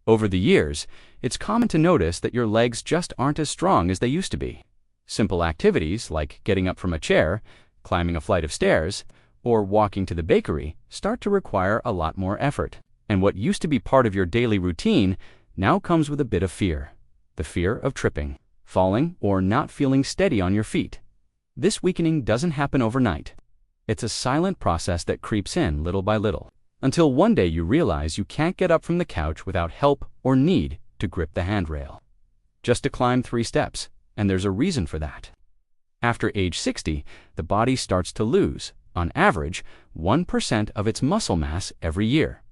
Over the years, it's common to notice that your legs just aren't as strong as they used to be. Simple activities like getting up from a chair, climbing a flight of stairs, or walking to the bakery start to require a lot more effort. And what used to be part of your daily routine now comes with a bit of fear. The fear of tripping, falling, or not feeling steady on your feet. This weakening doesn't happen overnight. It's a silent process that creeps in little by little, until one day you realize you can't get up from the couch without help or need to grip the handrail. Just to climb 3 steps, and there's a reason for that. After age 60, the body starts to lose, on average, 1% of its muscle mass every year.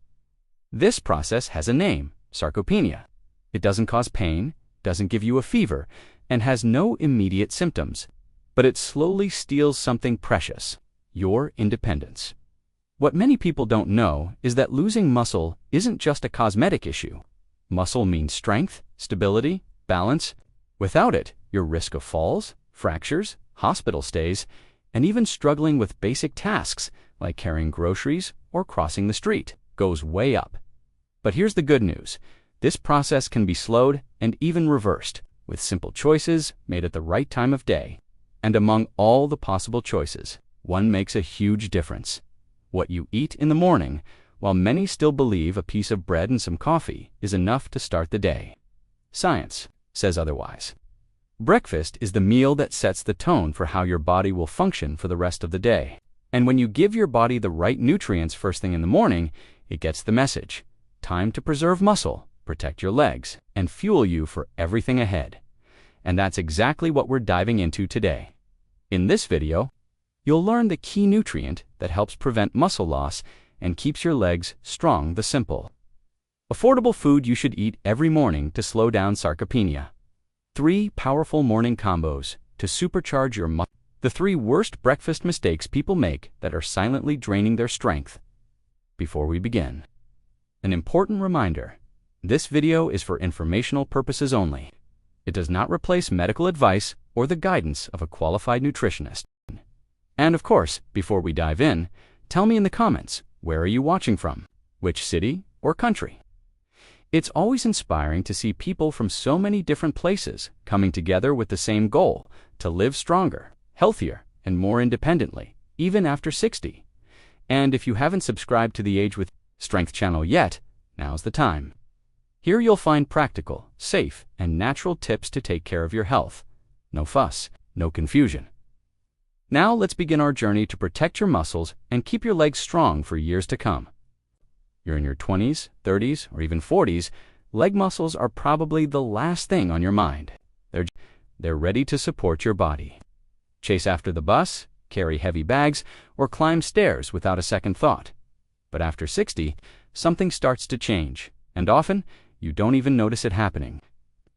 This process has a name, sarcopenia. It doesn't cause pain, doesn't give you a fever, and has no immediate symptoms. But it slowly steals something precious, your independence. What many people don't know is that losing muscle isn't just a cosmetic issue. Muscle means strength, stability, balance. Without it, your risk of falls, fractures, hospital stays, and even struggling with basic tasks like carrying groceries or crossing the street goes way up. But here's the good news. This process can be slowed and even reversed with simple choices made at the right time of day. And among all the possible choices, one makes a huge difference. What you eat in the morning, while many still believe a piece of bread and some coffee is enough to start the day. Science says otherwise. Breakfast is the meal that sets the tone for how your body will function for the rest of the day. And when you give your body the right nutrients first thing in the morning, it gets the message. Time to preserve muscle, protect your legs, and fuel you for everything ahead. And that's exactly what we're diving into today. In this video, you'll learn the key nutrient that helps prevent muscle loss and keeps your legs strong, the simple, affordable food you should eat every morning to slow down sarcopenia. 3 powerful morning combos to supercharge your muscle. The 3 worst breakfast mistakes people make that are silently draining their strength. Before we begin, an important reminder. This video is for informational purposes only. It does not replace medical advice or the guidance of a qualified nutritionist. And of course, before we dive in, tell me in the comments, where are you watching from? Which city or country? It's always inspiring to see people from so many different places coming together with the same goal, to live stronger, healthier, and more independently, even after 60. And if you haven't subscribed to the Age with Strength channel yet, now's the time. Here you'll find practical, safe, and natural tips to take care of your health. No fuss, no confusion. Now let's begin our journey to protect your muscles and keep your legs strong for years to come. You're in your 20s, 30s, or even 40s, leg muscles are probably the last thing on your mind. They're ready to support your body. Chase after the bus, carry heavy bags, or climb stairs without a second thought. But after 60, something starts to change, and often you don't even notice it happening.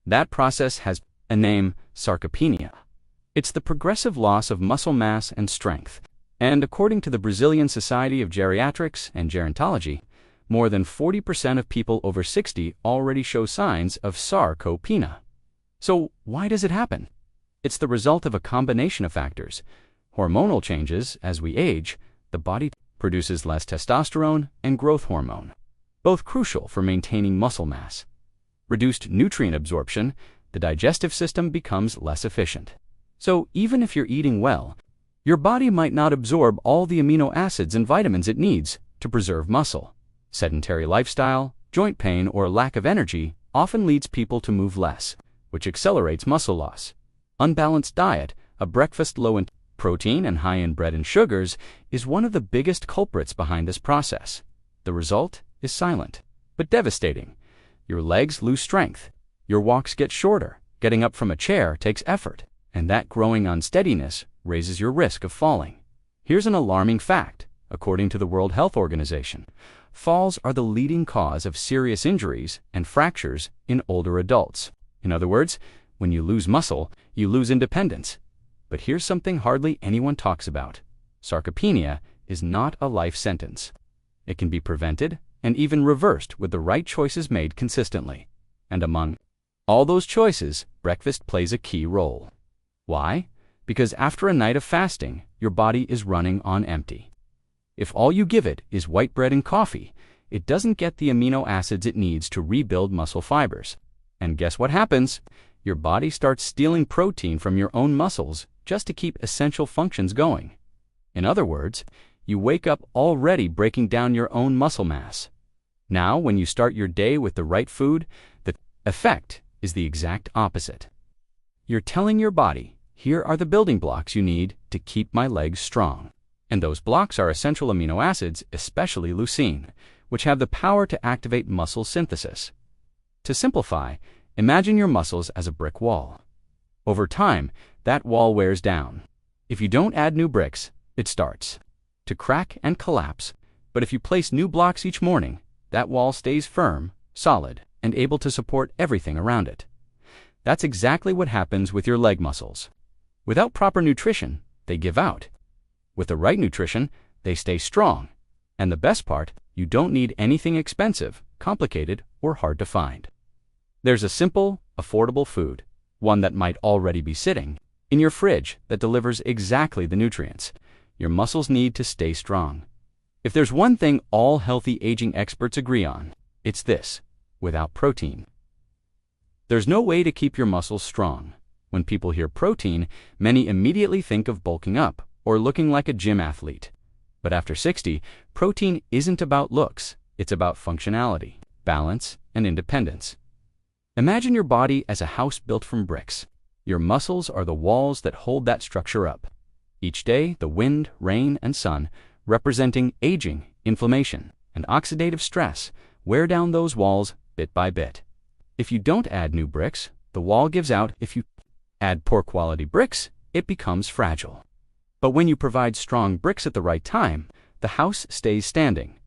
That process has a name, sarcopenia. It's the progressive loss of muscle mass and strength. And according to the Brazilian Society of Geriatrics and Gerontology, more than 40% of people over 60 already show signs of sarcopenia. So why does it happen? It's the result of a combination of factors. Hormonal changes as we age, the body produces less testosterone and growth hormone, both crucial for maintaining muscle mass. Reduced nutrient absorption, the digestive system becomes less efficient. So even if you're eating well, your body might not absorb all the amino acids and vitamins it needs to preserve muscle. Sedentary lifestyle, joint pain, or lack of energy often leads people to move less, which accelerates muscle loss. Unbalanced diet, a breakfast low in protein and high in bread and sugars, is one of the biggest culprits behind this process. The result is silent, but devastating. Your legs lose strength. Your walks get shorter. Getting up from a chair takes effort, and that growing unsteadiness raises your risk of falling. Here's an alarming fact. According to the World Health Organization, falls are the leading cause of serious injuries and fractures in older adults. In other words, when you lose muscle, you lose independence. But here's something hardly anyone talks about. Sarcopenia is not a life sentence. It can be prevented and even reversed with the right choices made consistently. And among all those choices, breakfast plays a key role. Why? Because after a night of fasting, your body is running on empty. If all you give it is white bread and coffee, it doesn't get the amino acids it needs to rebuild muscle fibers. And guess what happens? Your body starts stealing protein from your own muscles just to keep essential functions going. In other words, you wake up already breaking down your own muscle mass. Now, when you start your day with the right food, the effect is the exact opposite. You're telling your body, here are the building blocks you need to keep my legs strong. And those blocks are essential amino acids, especially leucine, which have the power to activate muscle synthesis. To simplify, imagine your muscles as a brick wall. Over time, that wall wears down. If you don't add new bricks, it starts to crack and collapse. But if you place new blocks each morning, that wall stays firm, solid, and able to support everything around it. That's exactly what happens with your leg muscles. Without proper nutrition, they give out. With the right nutrition, they stay strong. And the best part, you don't need anything expensive, complicated, or hard to find. There's a simple, affordable food, one that might already be sitting in your fridge that delivers exactly the nutrients your muscles need to stay strong. If there's one thing all healthy aging experts agree on, it's this: without protein, there's no way to keep your muscles strong. When people hear protein, many immediately think of bulking up or looking like a gym athlete. But after 60, protein isn't about looks, it's about functionality, balance, and independence. Imagine your body as a house built from bricks. Your muscles are the walls that hold that structure up. Each day, the wind, rain, and sun, representing aging, inflammation, and oxidative stress, wear down those walls bit by bit. If you don't add new bricks, the wall gives out. If you add poor quality bricks, it becomes fragile. But when you provide strong bricks at the right time, the house stays standing.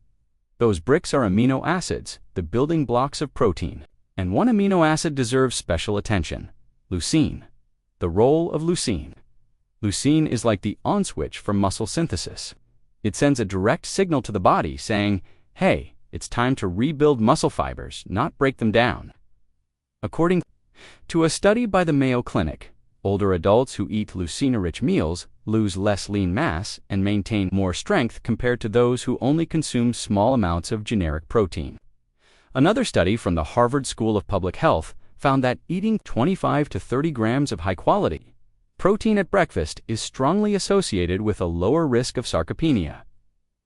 Those bricks are amino acids, the building blocks of protein. And one amino acid deserves special attention: leucine. The role of leucine. Leucine is like the on switch for muscle synthesis. It sends a direct signal to the body saying, hey, it's time to rebuild muscle fibers, not break them down. According to a study by the Mayo Clinic, older adults who eat leucine-rich meals lose less lean mass and maintain more strength compared to those who only consume small amounts of generic protein. Another study from the Harvard School of Public Health found that eating 25 to 30 grams of high-quality protein at breakfast is strongly associated with a lower risk of sarcopenia.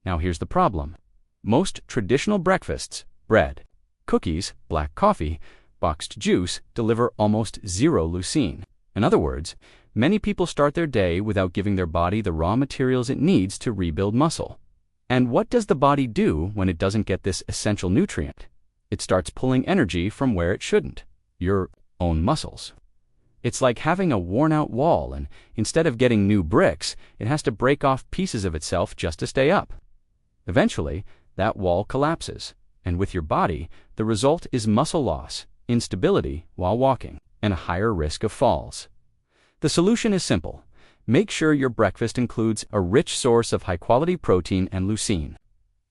Now here's the problem. Most traditional breakfasts, bread, cookies, black coffee, boxed juice, deliver almost zero leucine. In other words, many people start their day without giving their body the raw materials it needs to rebuild muscle. And what does the body do when it doesn't get this essential nutrient? It starts pulling energy from where it shouldn't: your own muscles. It's like having a worn-out wall, and instead of getting new bricks, it has to break off pieces of itself just to stay up. Eventually, that wall collapses, and with your body, the result is muscle loss, instability while walking, and a higher risk of falls. The solution is simple. Make sure your breakfast includes a rich source of high-quality protein and leucine.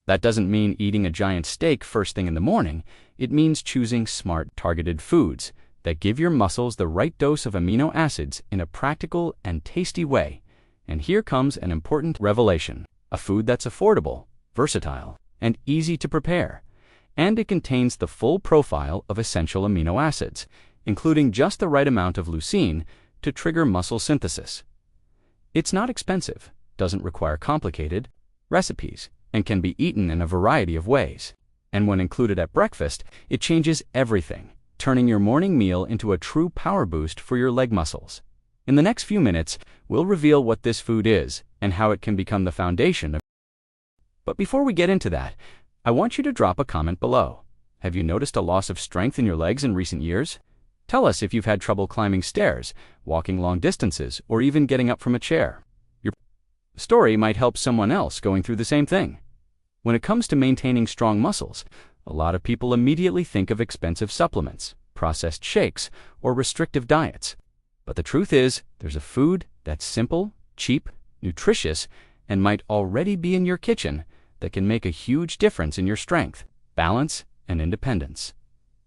That doesn't mean eating a giant steak first thing in the morning. It means choosing smart, targeted foods that give your muscles the right dose of amino acids in a practical and tasty way. And here comes an important revelation: a food that's affordable, versatile, and easy to prepare. And it contains the full profile of essential amino acids, including just the right amount of leucine to trigger muscle synthesis. It's not expensive, doesn't require complicated recipes, and can be eaten in a variety of ways. And when included at breakfast, it changes everything, turning your morning meal into a true power boost for your leg muscles. In the next few minutes, we'll reveal what this food is and how it can become the foundation of. But before we get into that, I want you to drop a comment below. Have you noticed a loss of strength in your legs in recent years? Tell us if you've had trouble climbing stairs, walking long distances, or even getting up from a chair. Your story might help someone else going through the same thing. When it comes to maintaining strong muscles, a lot of people immediately think of expensive supplements, processed shakes, or restrictive diets. But the truth is, there's a food that's simple, cheap, nutritious, and might already be in your kitchen that can make a huge difference in your strength, balance, and independence.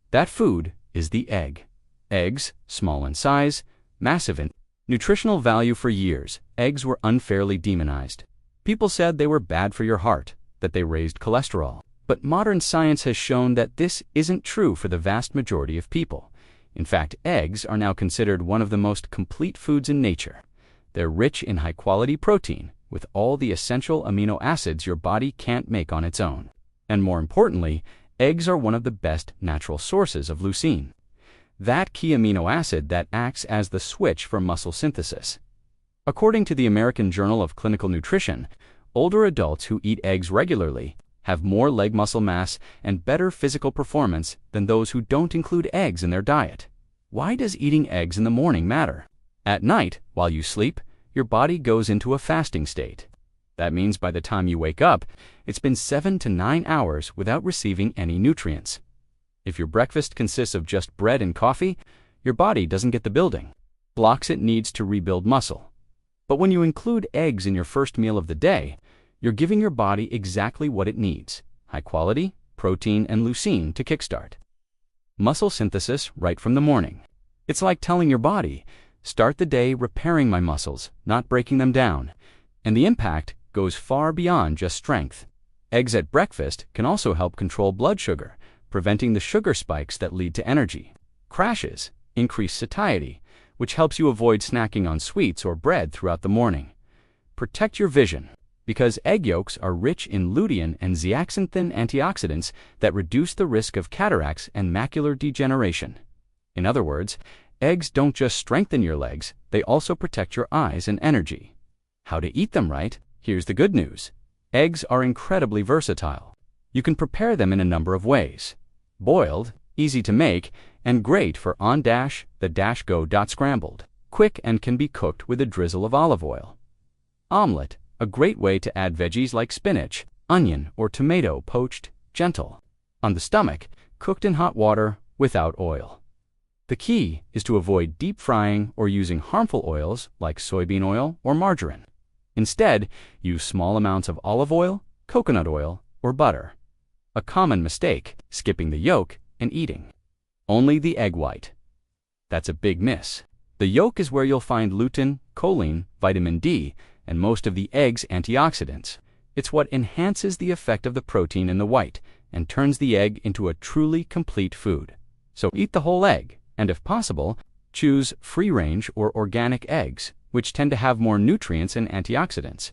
That food is the egg. Eggs, small in size, massive in nutritional value. For years, eggs were unfairly demonized. People said they were bad for your heart, that they raised cholesterol. But modern science has shown that this isn't true for the vast majority of people. In fact, eggs are now considered one of the most complete foods in nature. They're rich in high-quality protein, with all the essential amino acids your body can't make on its own. And more importantly, eggs are one of the best natural sources of leucine, that key amino acid that acts as the switch for muscle synthesis. According to the American Journal of Clinical Nutrition, older adults who eat eggs regularly have more leg muscle mass and better physical performance than those who don't include eggs in their diet. Why does eating eggs in the morning matter? At night, while you sleep, your body goes into a fasting state. That means by the time you wake up, it's been 7 to 9 hours without receiving any nutrients. If your breakfast consists of just bread and coffee, your body doesn't get the building blocks it needs to rebuild muscle. But when you include eggs in your first meal of the day, you're giving your body exactly what it needs: high quality, protein, and leucine to kickstart muscle synthesis right from the morning. It's like telling your body, start the day repairing my muscles, not breaking them down. And the impact goes far beyond just strength. Eggs at breakfast can also help control blood sugar, preventing the sugar spikes that lead to energy crashes, increase satiety, which helps you avoid snacking on sweets or bread throughout the morning. Protect your vision, because egg yolks are rich in lutein and zeaxanthin antioxidants that reduce the risk of cataracts and macular degeneration. In other words, eggs don't just strengthen your legs, they also protect your eyes and energy. How to eat them right? Here's the good news. Eggs are incredibly versatile. You can prepare them in a number of ways: boiled, easy to make, and great for on-the-go scrambled, quick and can be cooked with a drizzle of olive oil. Omelette, a great way to add veggies like spinach, onion, or tomato, poached, gentle. On the stomach, cooked in hot water without oil. The key is to avoid deep frying or using harmful oils like soybean oil or margarine. Instead, use small amounts of olive oil, coconut oil, or butter. A common mistake, skipping the yolk and eating only the egg white. That's a big miss. The yolk is where you'll find lutein, choline, vitamin D, and most of the egg's antioxidants. It's what enhances the effect of the protein in the white and turns the egg into a truly complete food. So eat the whole egg, and if possible, choose free-range or organic eggs, which tend to have more nutrients and antioxidants.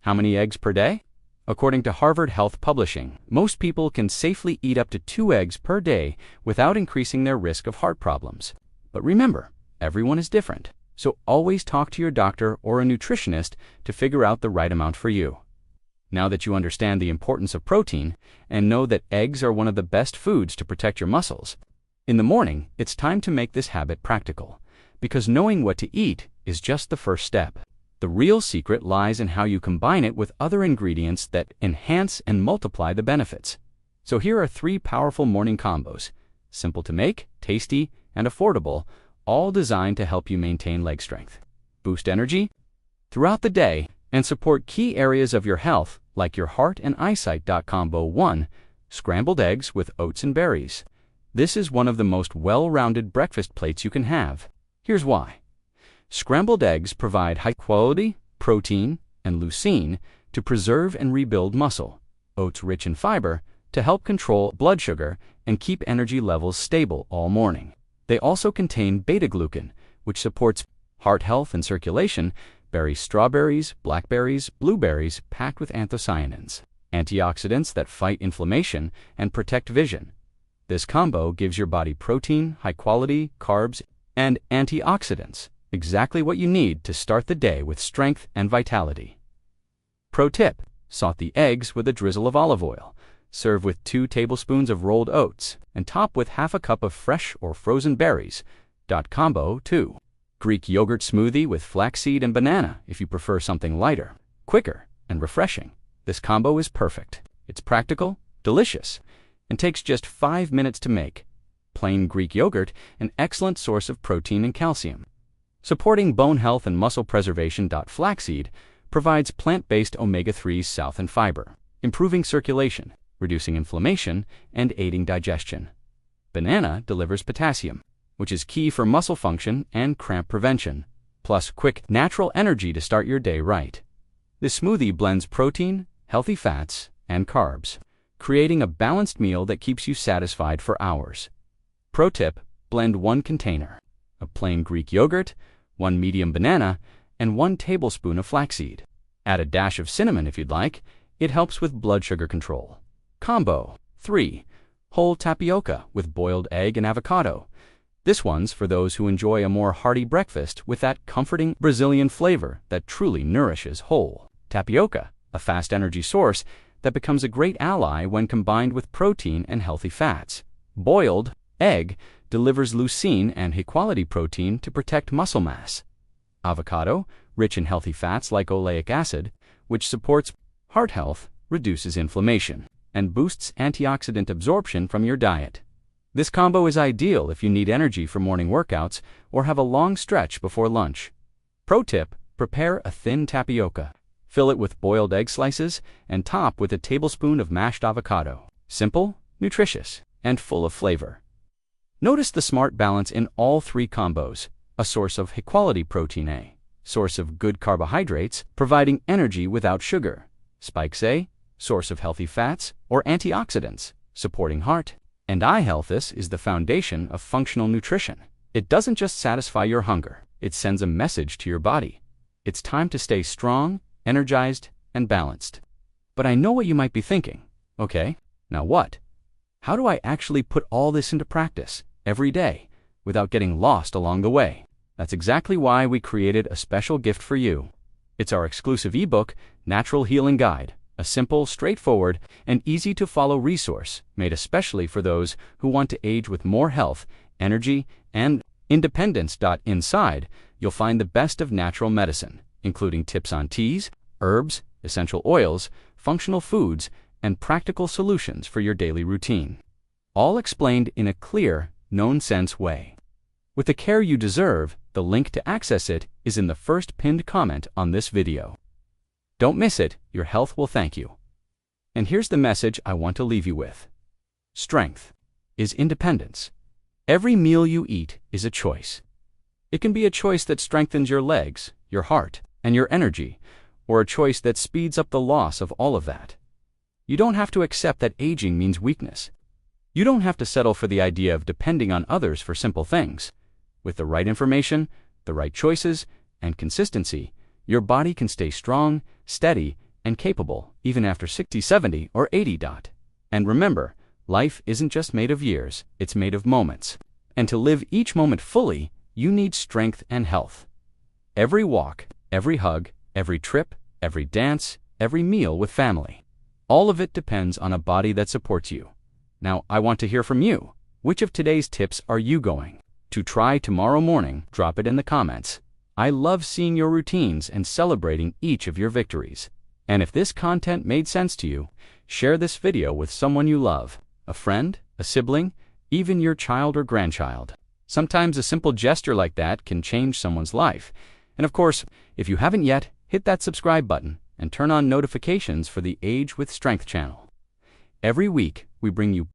How many eggs per day? According to Harvard Health Publishing, most people can safely eat up to 2 eggs per day without increasing their risk of heart problems. But remember, everyone is different, so always talk to your doctor or a nutritionist to figure out the right amount for you. Now that you understand the importance of protein and know that eggs are one of the best foods to protect your muscles, in the morning, it's time to make this habit practical, because knowing what to eat is just the first step. The real secret lies in how you combine it with other ingredients that enhance and multiply the benefits. So here are 3 powerful morning combos: simple to make, tasty, and affordable, all designed to help you maintain leg strength, boost energy throughout the day, and support key areas of your health like your heart and eyesight. Combo 1. Scrambled eggs with oats and berries. This is one of the most well-rounded breakfast plates you can have. Here's why. Scrambled eggs provide high-quality protein and leucine to preserve and rebuild muscle, oats rich in fiber to help control blood sugar and keep energy levels stable all morning. They also contain beta-glucan, which supports heart health and circulation. Berries, strawberries, blackberries, blueberries packed with anthocyanins, antioxidants that fight inflammation and protect vision. This combo gives your body protein, high-quality carbs, and antioxidants, exactly what you need to start the day with strength and vitality. Pro tip: saute the eggs with a drizzle of olive oil. Serve with 2 tablespoons of rolled oats and top with half a cup of fresh or frozen berries. Combo 2. Greek yogurt smoothie with flaxseed and banana if you prefer something lighter, quicker, and refreshing. This combo is perfect. It's practical, delicious, and takes just 5 minutes to make. Plain Greek yogurt, an excellent source of protein and calcium. Supporting bone health and muscle preservation. Flaxseed provides plant-based omega-3s, south, and fiber, improving circulation, reducing inflammation, and aiding digestion. Banana delivers potassium, which is key for muscle function and cramp prevention, plus quick, natural energy to start your day right. This smoothie blends protein, healthy fats, and carbs, creating a balanced meal that keeps you satisfied for hours. Pro tip: blend 1 container, a plain Greek yogurt, 1 medium banana, and 1 tablespoon of flaxseed. Add a dash of cinnamon if you'd like. It helps with blood sugar control. Combo 3. Whole tapioca with boiled egg and avocado. This one's for those who enjoy a more hearty breakfast with that comforting Brazilian flavor that truly nourishes whole. Tapioca, a fast energy source that becomes a great ally when combined with protein and healthy fats. Boiled egg delivers leucine and high-quality protein to protect muscle mass. Avocado, rich in healthy fats like oleic acid, which supports heart health, reduces inflammation, and boosts antioxidant absorption from your diet. This combo is ideal if you need energy for morning workouts or have a long stretch before lunch. Pro tip: prepare a thin tapioca. Fill it with boiled egg slices and top with a tablespoon of mashed avocado. Simple, nutritious, and full of flavor. Notice the smart balance in all 3 combos: a source of high-quality protein A, source of good carbohydrates, providing energy without sugar, spikes A, source of healthy fats or antioxidants, supporting heart and eye health. This is the foundation of functional nutrition. It doesn't just satisfy your hunger, it sends a message to your body. It's time to stay strong, energized, and balanced. But I know what you might be thinking. Okay, now what? How do I actually put all this into practice every day without getting lost along the way? That's exactly why we created a special gift for you. It's our exclusive ebook, Natural Healing Guide, a simple, straightforward, and easy-to-follow resource made especially for those who want to age with more health, energy, and independence. Inside, you'll find the best of natural medicine, including tips on teas, herbs, essential oils, functional foods, and practical solutions for your daily routine. All explained in a clear, known-sense way. With the care you deserve, the link to access it is in the first pinned comment on this video. Don't miss it, your health will thank you. And here's the message I want to leave you with. Strength is independence. Every meal you eat is a choice. It can be a choice that strengthens your legs, your heart, and your energy, or a choice that speeds up the loss of all of that. You don't have to accept that aging means weakness. You don't have to settle for the idea of depending on others for simple things. With the right information, the right choices, and consistency, your body can stay strong, steady, and capable even after 60, 70, or 80. And remember, life isn't just made of years, it's made of moments. And to live each moment fully, you need strength and health. Every walk, every hug, every trip, every dance, every meal with family. All of it depends on a body that supports you. Now, I want to hear from you. Which of today's tips are you going to try tomorrow morning? Drop it in the comments. I love seeing your routines and celebrating each of your victories. And if this content made sense to you, share this video with someone you love, a friend, a sibling, even your child or grandchild. Sometimes a simple gesture like that can change someone's life. And of course, if you haven't yet, hit that subscribe button and turn on notifications for the Age with Strength channel. Every week, we bring you